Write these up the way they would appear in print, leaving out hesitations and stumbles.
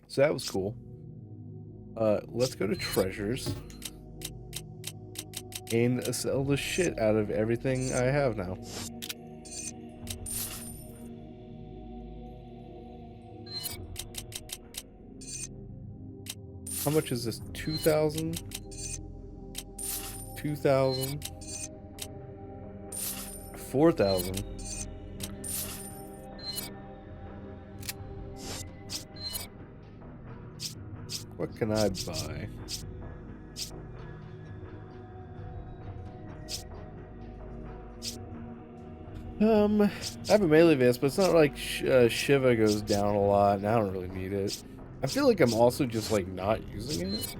So that was cool. Let's go to treasures and sell the shit out of everything I have now. How much is this? 2,000? 2,000? 4,000? What can I buy? I have a melee vest, but it's not like Shiva goes down a lot, and I don't really need it. I feel like I'm also just like not using it.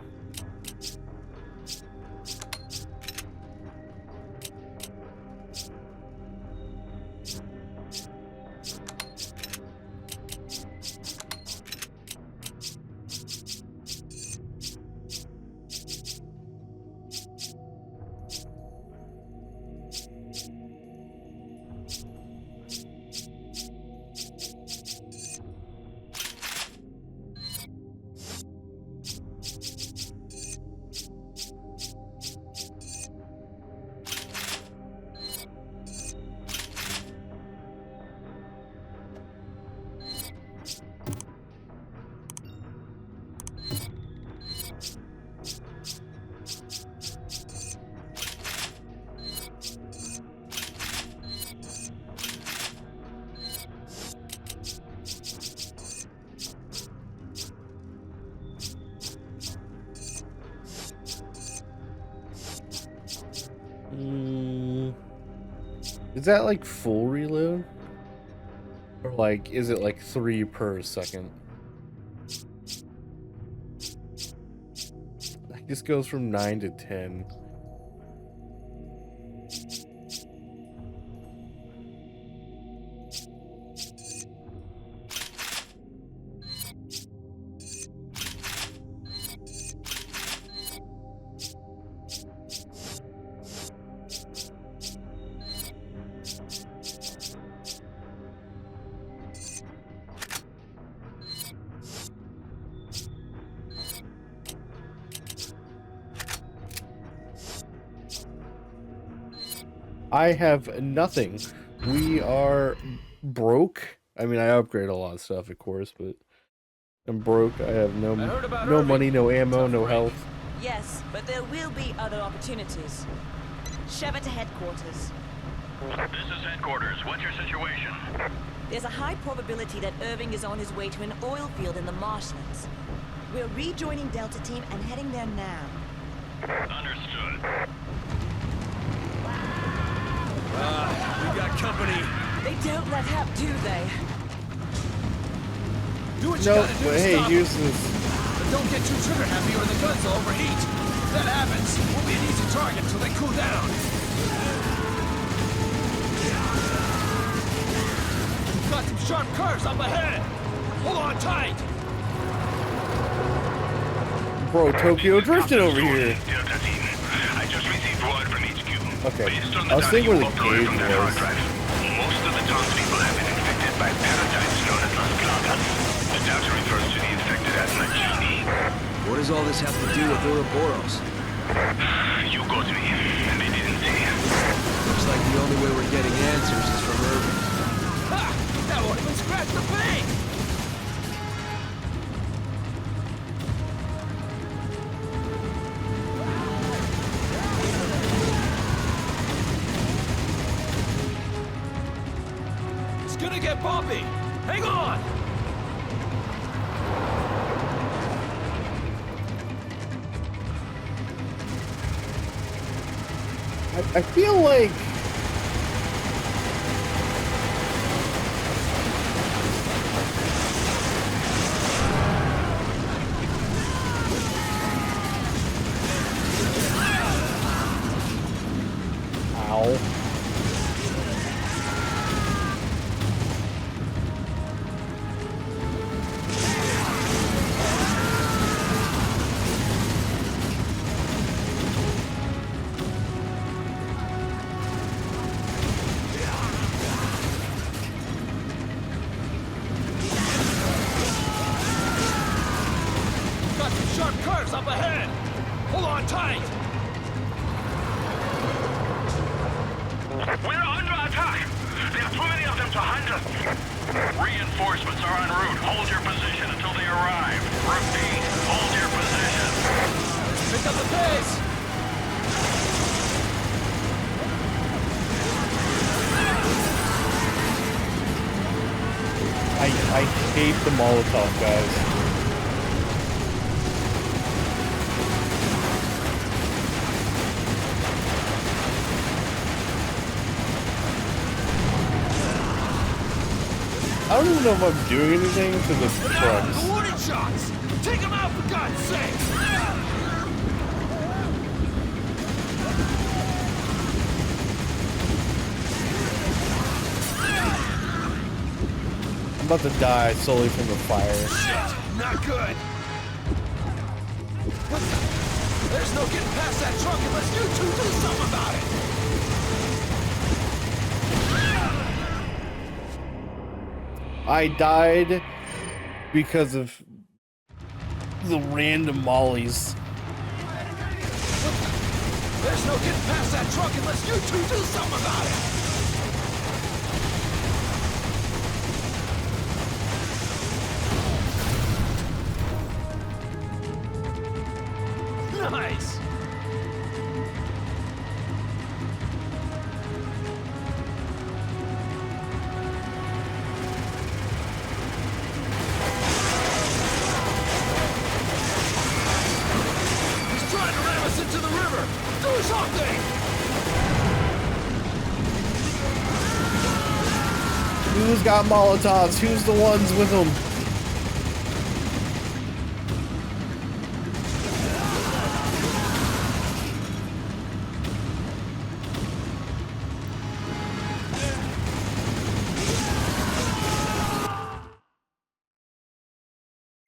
Is that like full reload? Or like, is it like 3 per second? It just goes from 9 to 10. I have nothing. We are broke. I mean, I upgrade a lot of stuff, of course, but I'm broke. I have no money, no ammo, no health. Yes, but there will be other opportunities. Shove it to headquarters. This is headquarters. What's your situation? There's a high probability that Irving is on his way to an oil field in the marshlands. We're rejoining Delta Team and heading there now. Understood. We got company. They don't let up, do they? Do what you No, gotta do but to hey, stop here's them. this. But don't get too trigger happy or the guns will overheat. If that happens, we'll be an easy target until they cool down. We've got some sharp curves up ahead. Hold on tight. Bro, Tokyo drifted over here. Delta Team. I just received word from HQ. Okay, Based on I was data thinking you where the uploaded cave from their hard was. drive, most of the townspeople have been infected by parasites known as Las Plagas. The data refers to the infected as Nagini. What does all this have to do with Ouroboros? You got me, and they didn't say. Looks like the only way we're getting answers is from Irving. Ha! That won't even scratch the paint. It's gonna get bumpy. Hang on. I feel like ow. hostiles up ahead! Hold on tight! We're under attack! There are too many of them to handle! Reinforcements are en route. Hold your position until they arrive. Repeat, hold your position. Pick up the pace! I hate the Molotov guys. I don't even know if I'm doing anything to the trucks. The warning shots! Take them out for God's sake! I'm about to die solely from the fire. Shit! Not good! There's no getting past that truck unless you two do something about it! I died because of the random mollies. There's no getting past that truck unless you two do something about it! Nice! He's trying to ram us into the river! Do something! Who's got Molotovs? Who's the ones with them?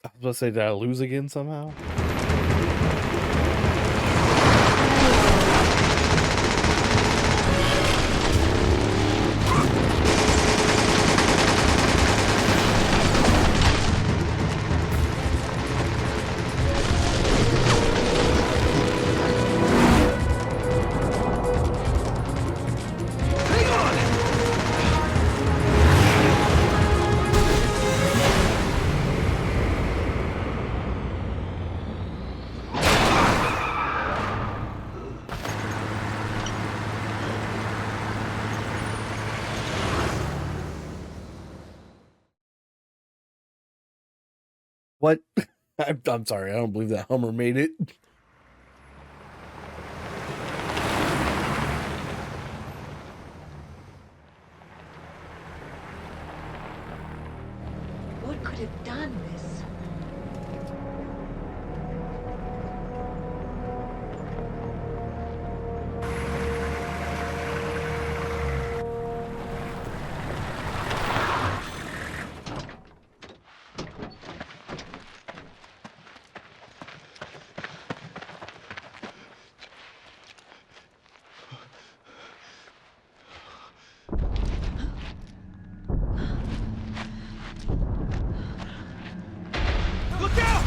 I was about to say, did I lose again somehow? What? I'm sorry, I don't believe that Hummer made it. What could have done this? Look out!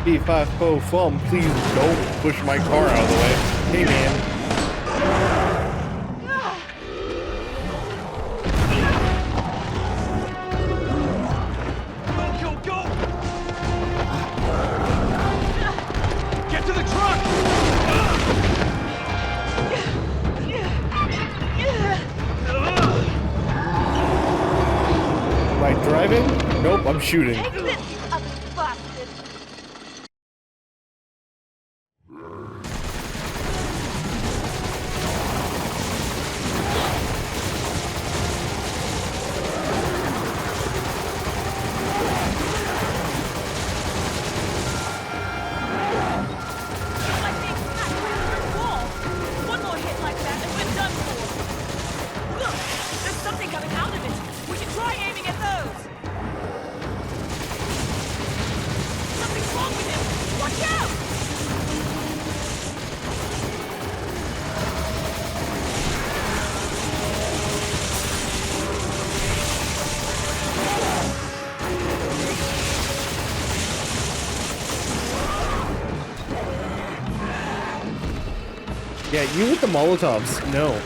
B5 Fum, please don't push my car out of the way. Hey man. Go, go! Get to the truck! Am I driving? Nope, I'm shooting. Exit, you ugly bastard! Like being smacked by a brick wall. One more hit like that and Yeah, you with the Molotovs. No.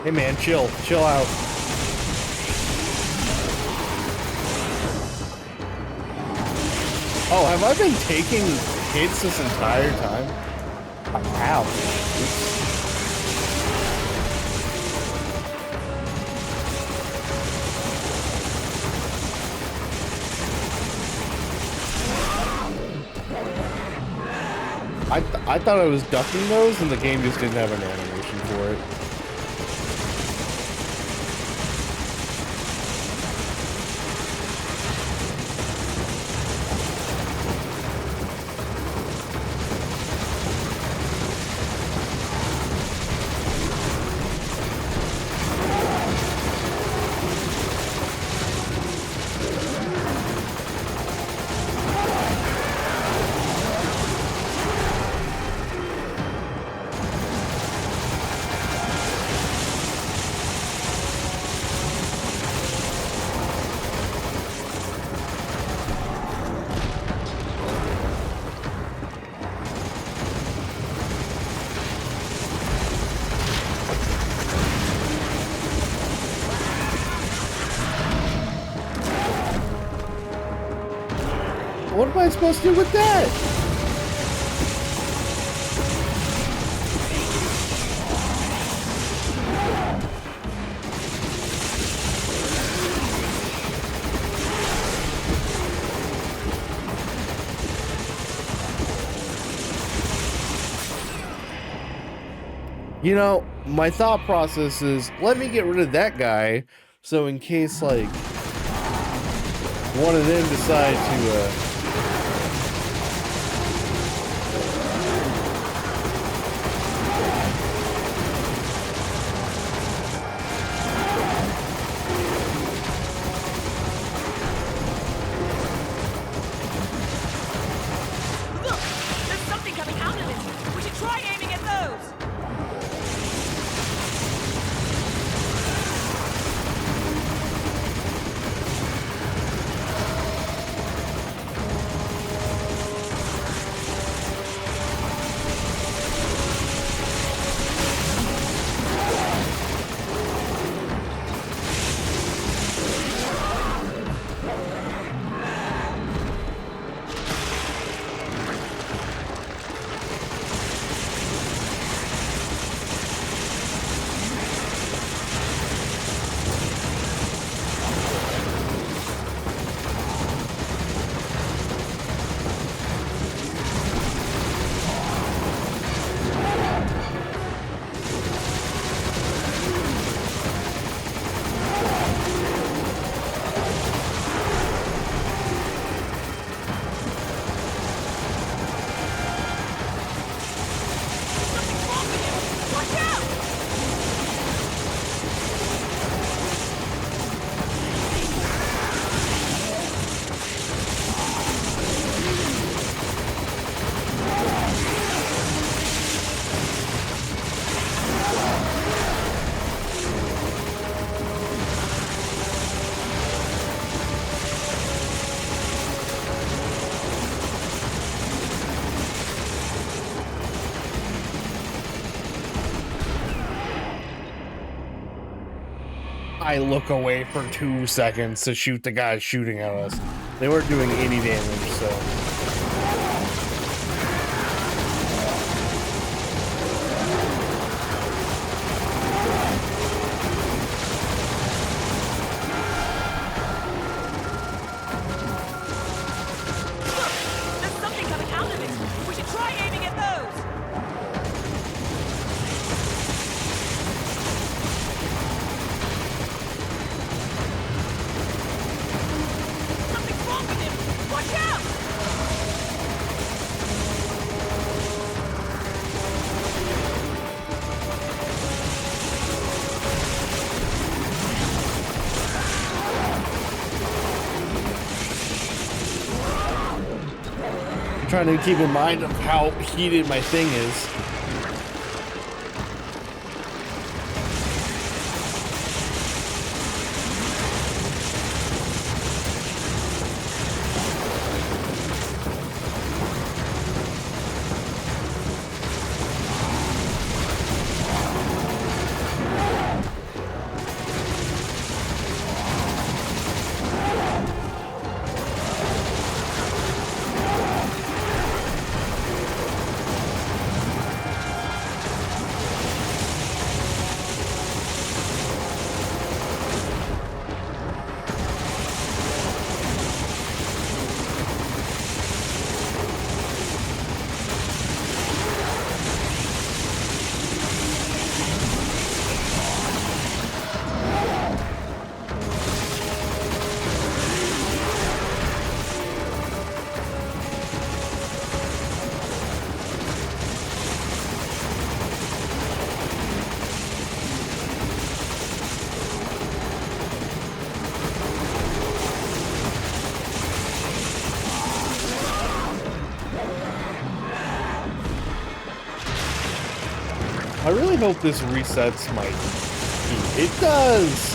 Hey man, chill out. Oh, have I been taking hits this entire time? I have. Oops. I thought I was ducking those and the game just didn't have an animation for it. What am I supposed to do with that? You know, my thought process is, let me get rid of that guy, so in case, like, one of them decide to, Look! There's something coming out of it! We should try aiming at those! I look away for 2 seconds to shoot the guys shooting at us. They weren't doing any damage, so... There's something coming out of it! We should try aiming at those! trying to keep in mind of how heated my thing is. I really hope this resets my heat. It does!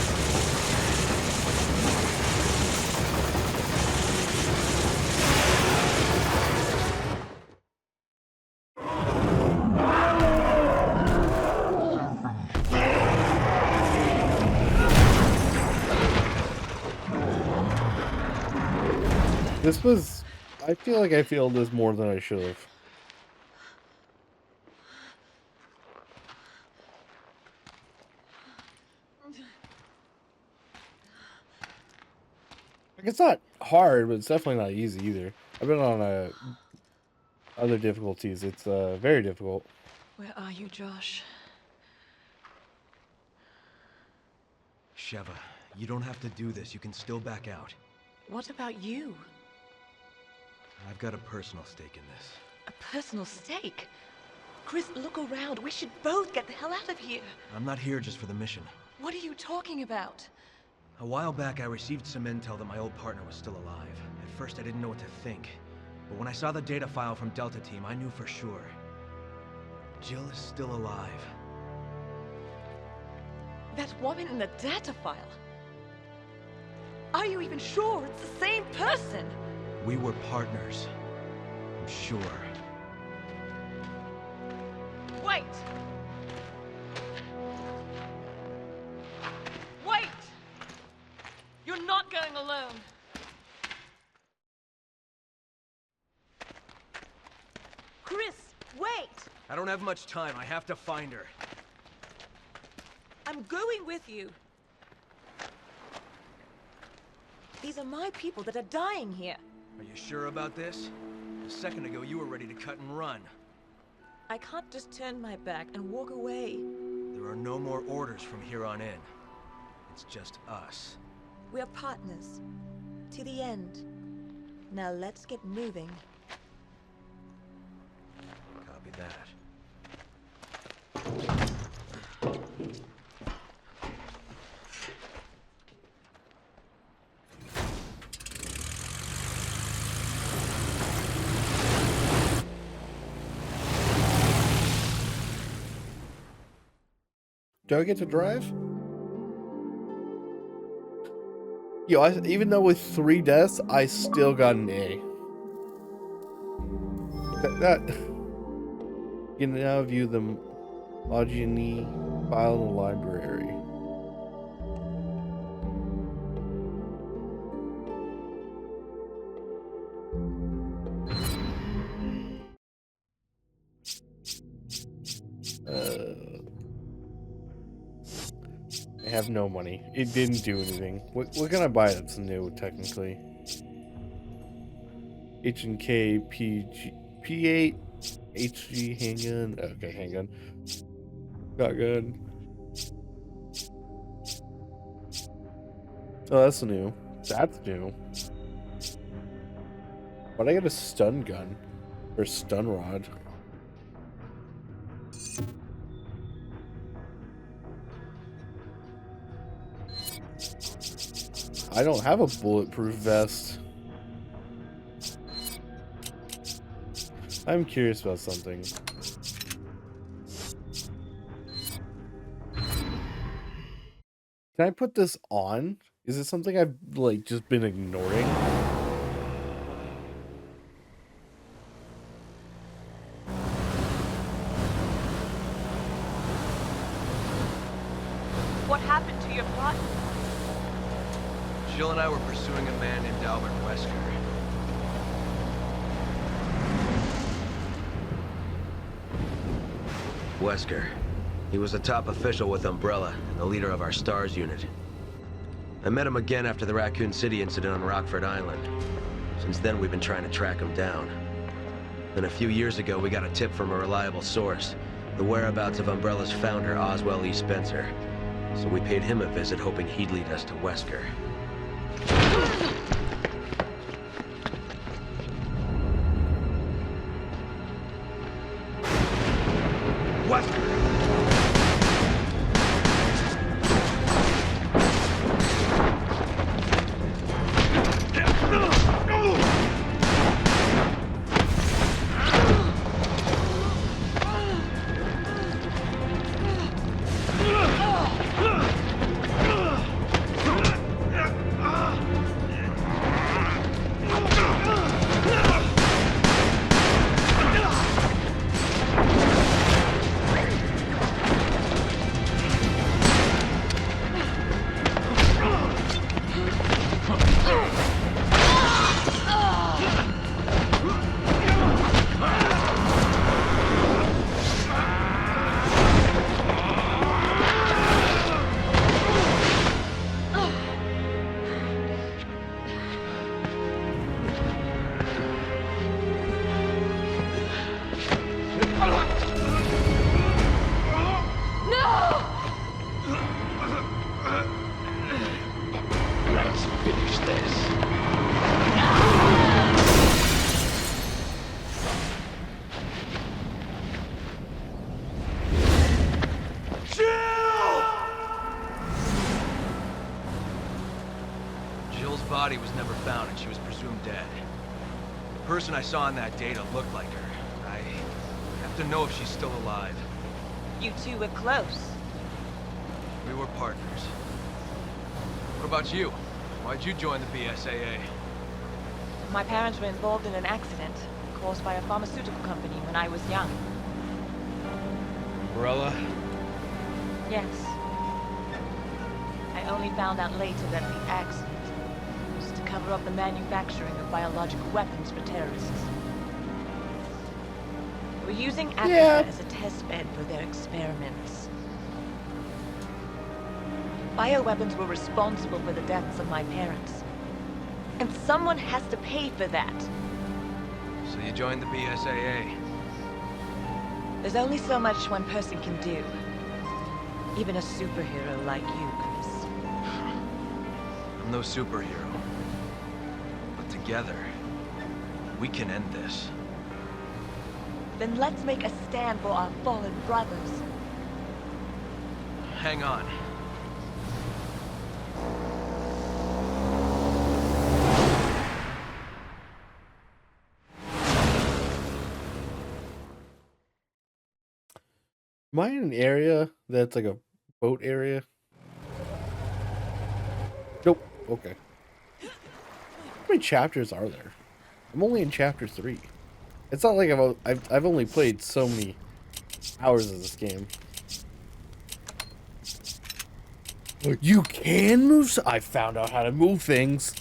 This was... I feel like I failed this more than I should have. Like, it's not hard, but it's definitely not easy either. I've been on other difficulties. It's very difficult. Where are you, Josh? Sheva, you don't have to do this. You can still back out. What about you? I've got a personal stake in this. A personal stake? Chris, look around. We should both get the hell out of here. I'm not here just for the mission. What are you talking about? A while back, I received some intel that my old partner was still alive. At first, I didn't know what to think. But when I saw the data file from Delta Team, I knew for sure. Jill is still alive. That woman in the data file? Are you even sure it's the same person? We were partners. I'm sure. Wait! Wait! You're not going alone. Chris, wait! I don't have much time. I have to find her. I'm going with you. These are my people that are dying here. Are you sure about this? A second ago, you were ready to cut and run. I can't just turn my back and walk away. There are no more orders from here on in. It's just us. We're partners. To the end. Now let's get moving. Copy that. Do I get to drive? Yo, even though with 3 deaths, I still got an A. You can now view the Magini file in the library. I have no money. It didn't do anything. What can I buy that's new, technically? H&K PG P8 HG handgun. Okay, handgun. Shotgun. Oh, that's new. That's new. Why'd I get a stun gun? Or stun rod? I don't have a bulletproof vest. I'm curious about something. Can I put this on? Is it something I've like just been ignoring? What happened to your plot? Jill and I were pursuing a man named Albert Wesker. Wesker. He was a top official with Umbrella and the leader of our STARS unit. I met him again after the Raccoon City incident on Rockford Island. Since then, we've been trying to track him down. Then a few years ago, we got a tip from a reliable source, the whereabouts of Umbrella's founder, Oswell E. Spencer. So we paid him a visit, hoping he'd lead us to Wesker. Wesker! Body was never found and she was presumed dead. The person I saw in that data looked like her. I have to know if she's still alive. You two were close. We were partners. What about you? Why'd you join the BSAA? My parents were involved in an accident caused by a pharmaceutical company when I was young. Umbrella? Yes. I only found out later that the accident was to cover up the manufacturing of biological weapons for terrorists. They were using Africa as a test bed for their experiments. Bioweapons were responsible for the deaths of my parents. And someone has to pay for that. So you joined the BSAA? There's only so much one person can do. Even a superhero like you, Chris. I'm no superhero. But together, we can end this. Then let's make a stand for our fallen brothers. Hang on. Am I in an area that's like a boat area? Nope. Okay. How many chapters are there? I'm only in chapter 3. It's not like I've only played so many hours of this game. You can move. I found out how to move things.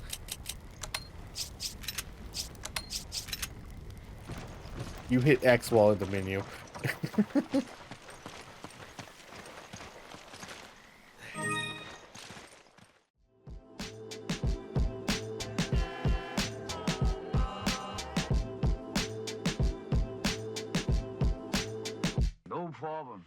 You hit X while in the menu. No problem.